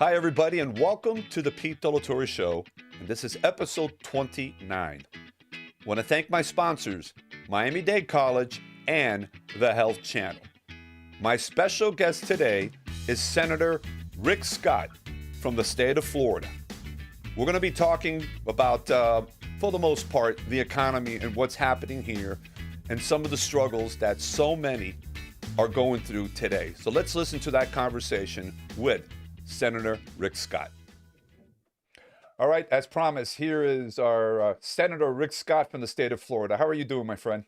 Hi, everybody, and welcome to the Pete Torre Show. And this is episode 29. I want to thank my sponsors, Miami-Dade College and the Health Channel. My special guest today is Senator Rick Scott from the state of Florida. We're going to be talking about, for the most part, the economy and what's happening here and some of the struggles that so many are going through today. So let's listen to that conversation with Senator Rick Scott. All right, as promised, here is our Senator Rick Scott from the state of Florida. How are you doing, my friend?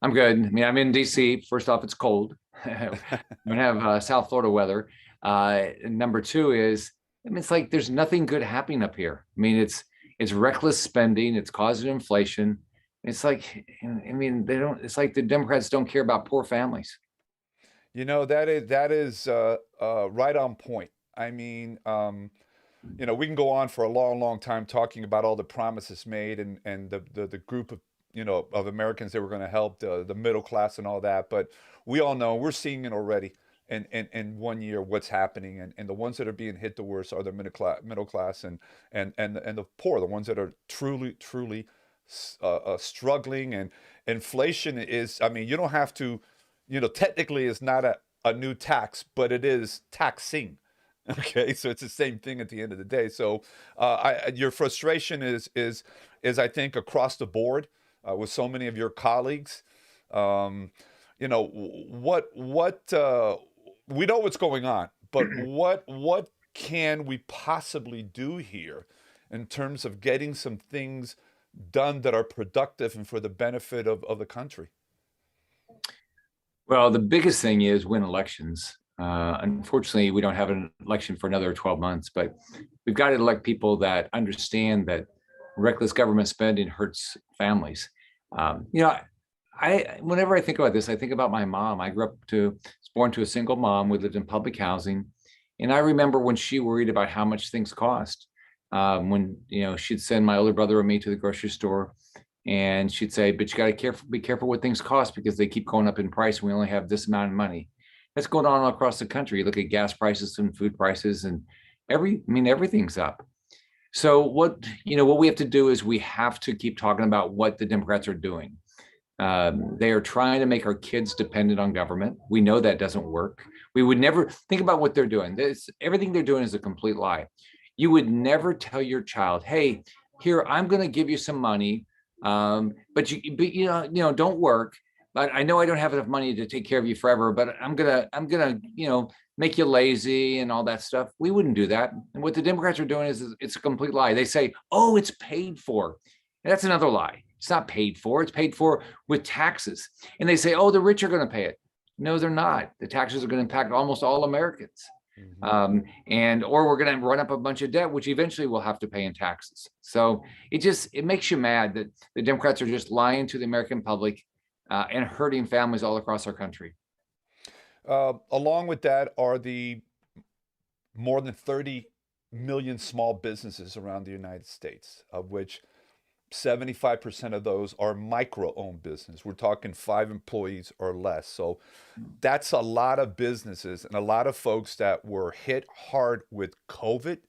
I'm good. I mean, I'm in DC. First off, it's cold. We don't have South Florida weather. Number two is, it's like there's nothing good happening up here. I mean, it's reckless spending. It's causing inflation. It's like, they don't. It's like the Democrats don't care about poor families. You know, that is right on point. I mean, we can go on for a long, long time talking about all the promises made and the group of of Americans that were going to help the middle class and all that. But we all know we're seeing it already in 1 year what's happening, and the ones that are being hit the worst are the middle class and the poor, the ones that are truly struggling. And inflation is, I mean, you don't have to, technically it's not a new tax, but it is taxing. Okay, so it's the same thing at the end of the day. So your frustration is I think across the board with so many of your colleagues. What we know what's going on, but what can we possibly do here in terms of getting some things done that are productive and for the benefit of the country? Well, the biggest thing is win elections. Unfortunately, we don't have an election for another 12 months, but we've got to elect people that understand that reckless government spending hurts families. Um, you know, whenever I think about this, I think about my mom. Was born to a single mom. We lived in public housing, and I remember when she worried about how much things cost. When she'd send my older brother or me to the grocery store, and she'd say, "But you got to be careful what things cost because they keep going up in price. And we only have this amount of money." That's going on all across the country. You look at gas prices and food prices, and everything's up. So what we have to do is we have to keep talking about what the Democrats are doing. They are trying to make our kids dependent on government. We know that doesn't work. We would never think about what they're doing. Everything they're doing is a complete lie. You would never tell your child, "Hey, here, I'm going to give you some money, but don't work. But I know I don't have enough money to take care of you forever, but I'm gonna make you lazy and all that stuff." We wouldn't do that. And what the Democrats are doing is it's a complete lie. They say, "Oh, it's paid for." And that's another lie. It's not paid for. It's paid for with taxes. And they say, "Oh, the rich are going to pay it." No, they're not. The taxes are going to impact almost all Americans. Hmm. Or we're going to run up a bunch of debt, which eventually we'll have to pay in taxes. So it makes you mad that the Democrats are just lying to the American public and hurting families all across our country. Along with that are the more than 30 million small businesses around the United States, of which 75% of those are micro-owned business. We're talking 5 employees or less. So that's a lot of businesses and a lot of folks that were hit hard with COVID.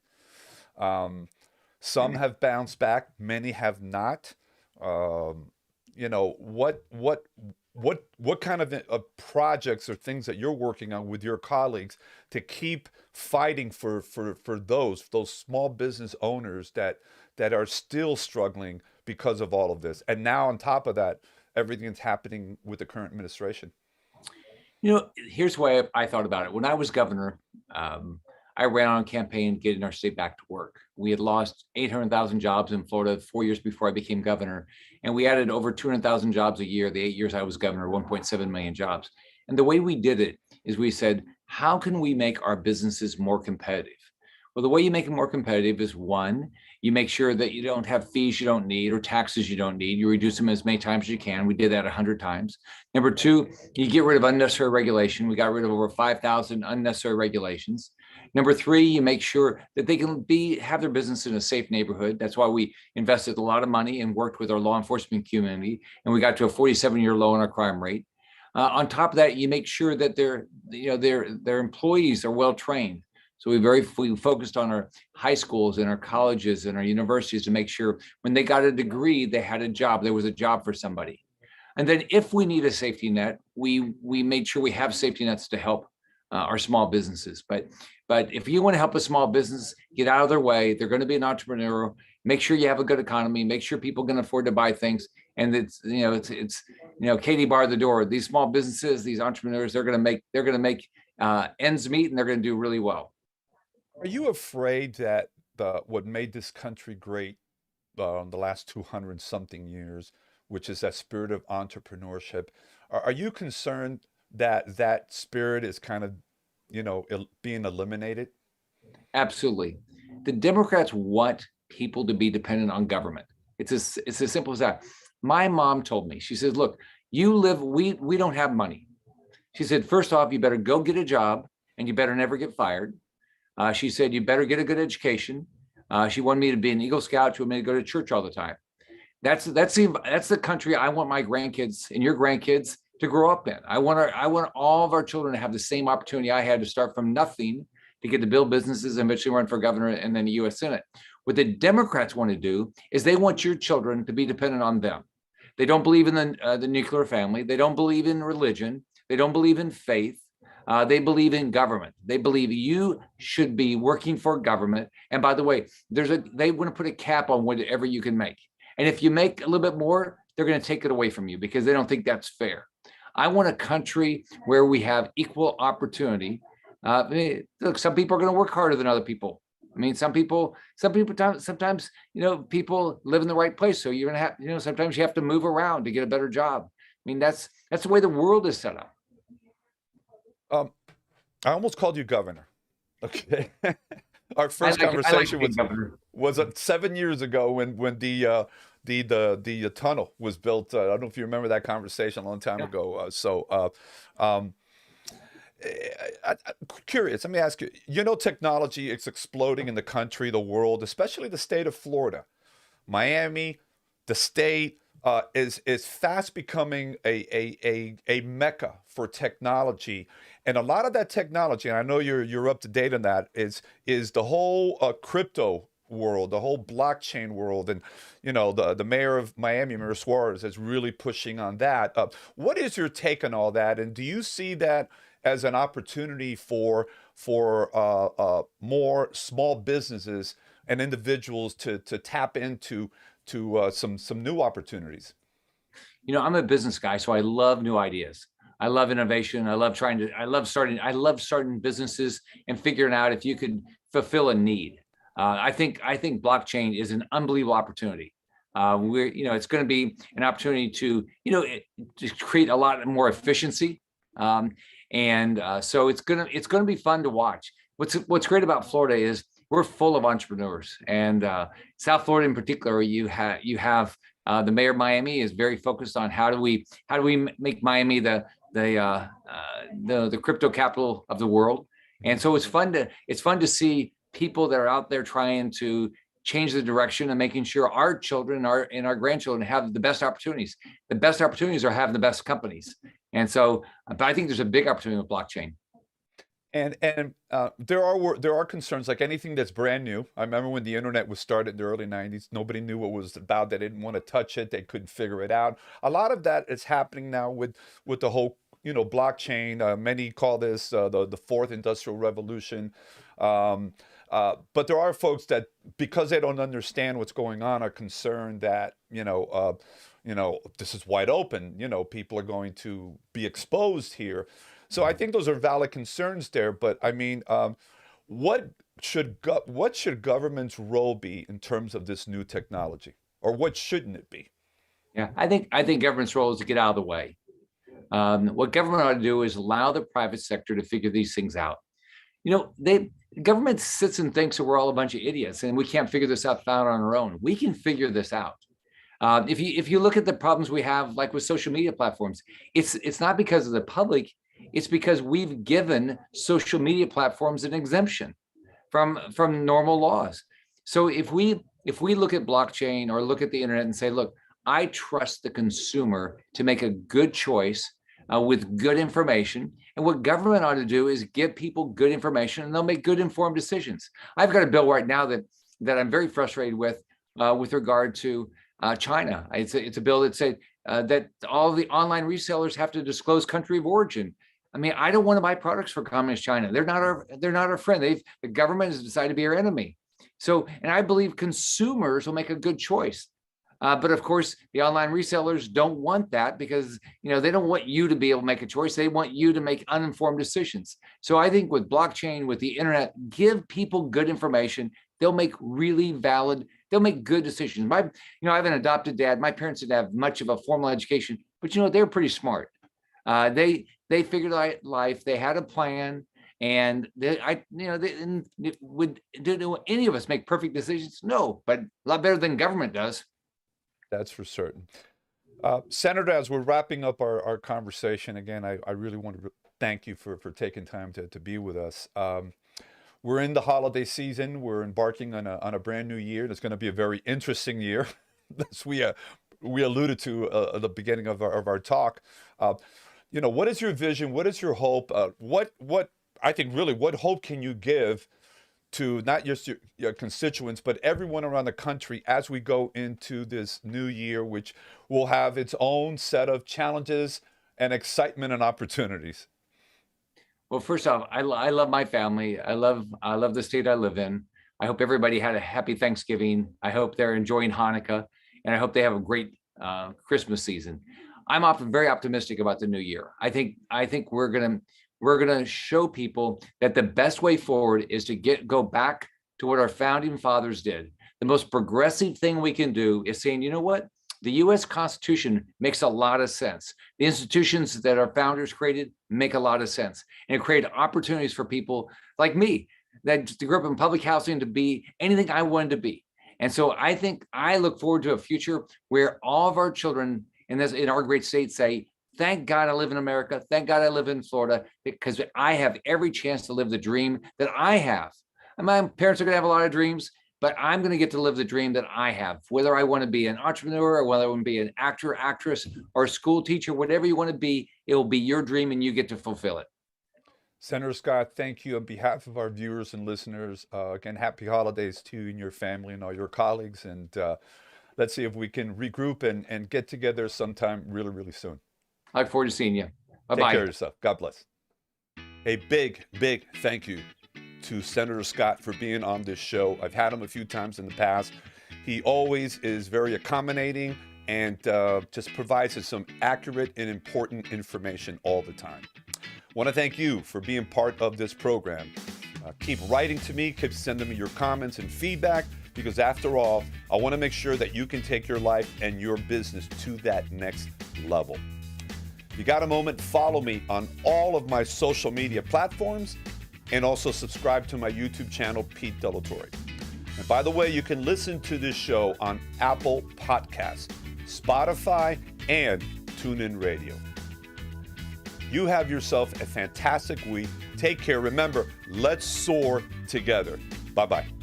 Some have bounced back, many have not. Um, what kind of projects or things that you're working on with your colleagues to keep fighting for those small business owners that are still struggling because of all of this, and now on top of that, everything that's happening with the current administration? Here's why I thought about it. When I was governor, um, I ran on a campaign getting our state back to work. We had lost 800,000 jobs in Florida 4 years before I became governor, and we added over 200,000 jobs a year. The 8 years I was governor, 1.7 million jobs. And the way we did it is we said, how can we make our businesses more competitive? Well, the way you make it more competitive is one, you make sure that you don't have fees you don't need or taxes you don't need. You reduce them as many times as you can. We did that 100 times. Number two, you get rid of unnecessary regulation. We got rid of over 5,000 unnecessary regulations. Number three, you make sure that they can have their business in a safe neighborhood. That's why we invested a lot of money and worked with our law enforcement community, and we got to a 47-year low in our crime rate. On top of that, you make sure that their employees are well trained. So we focused on our high schools and our colleges and our universities to make sure when they got a degree, they had a job. There was a job for somebody. And then if we need a safety net, we made sure we have safety nets to help our small businesses. But if you want to help a small business get out of their way, they're going to be an entrepreneur. Make sure you have a good economy. Make sure people can afford to buy things. And it's Katie bar the door. These small businesses, these entrepreneurs, they're going to make ends meet, and they're going to do really well. Are you afraid that what made this country great the last 200 something years, which is that spirit of entrepreneurship, are you concerned that that spirit is kind of, being eliminated? Absolutely. The Democrats want people to be dependent on government. It's as simple as that. My mom told me, she says, look, we don't have money. She said, first off, you better go get a job and you better never get fired. She said, you better get a good education. She wanted me to be an Eagle Scout. She wanted me to go to church all the time. That's the country I want my grandkids and your grandkids to grow up in. I want all of our children to have the same opportunity I had to start from nothing to get to build businesses and eventually run for governor and then the U.S. Senate. What the Democrats want to do is they want your children to be dependent on them. They don't believe in the nuclear family. They don't believe in religion. They don't believe in faith. They believe in government. They believe you should be working for government. And by the way, they want to put a cap on whatever you can make. And if you make a little bit more, they're going to take it away from you because they don't think that's fair. I want a country where we have equal opportunity. Look, some people are going to work harder than other people. I mean, some people, sometimes, people live in the right place. So you're going to have, sometimes you have to move around to get a better job. I mean, that's the way the world is set up. I almost called you governor. Okay. Our I first like conversation being governor. was 7 years ago when the tunnel was built. I don't know if you remember that conversation a long time Yeah. ago. Um, I'm curious. Let me ask you. Technology is exploding in the country, the world, especially the state of Florida. Miami, the state is fast becoming a mecca for technology, and a lot of that technology, and I know you're up to date on that, is the whole crypto world, the whole blockchain world, and the mayor of Miami, Mayor Suarez, is really pushing on that. What is your take on all that, and do you see that as an opportunity for more small businesses and individuals to tap into some new opportunities? I'm a business guy, so I love new ideas. I love innovation. I love starting businesses and figuring out if you could fulfill a need. I think blockchain is an unbelievable opportunity. It's going to be an opportunity to create a lot more efficiency. So it's going to be fun to watch. What's great about Florida is we're full of entrepreneurs, and South Florida in particular, you have the mayor of Miami is very focused on how do we make Miami the crypto capital of the world. And so it's fun to see people that are out there trying to change the direction and making sure our children and our grandchildren have the best opportunities. The best opportunities are having the best companies. And so, but I think there's a big opportunity with blockchain. And there are concerns like anything that's brand new. I remember when the internet was started in the early 90s, nobody knew what it was about. They didn't want to touch it. They couldn't figure it out. A lot of that is happening now with the whole blockchain. Many call this the fourth industrial revolution. But there are folks that, because they don't understand what's going on, are concerned that this is wide open. People are going to be exposed here. So I think those are valid concerns there. But I mean, what should government's role be in terms of this new technology, or what shouldn't it be? Yeah, I think government's role is to get out of the way. What government ought to do is allow the private sector to figure these things out. Government sits and thinks that we're all a bunch of idiots and we can't figure this out on our own. We can figure this out. If you look at the problems we have, like with social media platforms, it's not because of the public. It's because we've given social media platforms an exemption from normal laws. So if we look at blockchain or look at the internet and say, look, I trust the consumer to make a good choice with good information. And what government ought to do is give people good information, and they'll make good informed decisions. I've got a bill right now that I'm very frustrated with regard to China. It's a bill that said that all the online resellers have to disclose country of origin. I mean, I don't want to buy products for communist China. They're not our friend. The government has decided to be our enemy. So, and I believe consumers will make a good choice. But of course, the online resellers don't want that because, they don't want you to be able to make a choice. They want you to make uninformed decisions. So I think with blockchain, with the internet, give people good information. They'll make they'll make good decisions. I have an adopted dad. My parents didn't have much of a formal education, but they were pretty smart. They figured out life. They had a plan. And did any of us make perfect decisions? No, but a lot better than government does. That's for certain. Senator, as we're wrapping up our conversation, again, I really want to thank you for taking time to be with us. We're in the holiday season. We're embarking on a brand new year. It's going to be a very interesting year, as we alluded to at the beginning of our talk. What is your vision? What is your hope? What hope can you give to not just your constituents, but everyone around the country as we go into this new year, which will have its own set of challenges and excitement and opportunities? Well, first off, I love my family. I love the state I live in. I hope everybody had a happy Thanksgiving. I hope they're enjoying Hanukkah, and I hope they have a great Christmas season. I'm very optimistic about the new year. I think we're gonna show people that the best way forward is to go back to what our founding fathers did. The most progressive thing we can do is saying, you know what? The U.S. Constitution makes a lot of sense. The institutions that our founders created make a lot of sense, and it created opportunities for people like me that grew up in public housing to be anything I wanted to be. And so I look forward to a future where all of our children in our great state say, thank God I live in America. Thank God I live in Florida, because I have every chance to live the dream that I have. And my parents are going to have a lot of dreams, but I'm going to get to live the dream that I have, whether I want to be an entrepreneur or whether I want to be an actor, actress, or a school teacher, whatever you want to be, it will be your dream and you get to fulfill it. Senator Scott, thank you on behalf of our viewers and listeners. Again, happy holidays to you and your family and all your colleagues. And let's see if we can regroup and get together sometime really, really soon. I look forward to seeing you. Bye-bye. Take care of yourself. God bless. A big, big thank you to Senator Scott for being on this show. I've had him a few times in the past. He always is very accommodating and just provides us some accurate and important information all the time. I want to thank you for being part of this program. Keep writing to me, keep sending me your comments and feedback, because after all, I want to make sure that you can take your life and your business to that next level. If you got a moment, follow me on all of my social media platforms, and also subscribe to my YouTube channel, Pete Delatorre. And by the way, you can listen to this show on Apple Podcasts, Spotify, and TuneIn Radio. You have yourself a fantastic week. Take care. Remember, let's soar together. Bye-bye.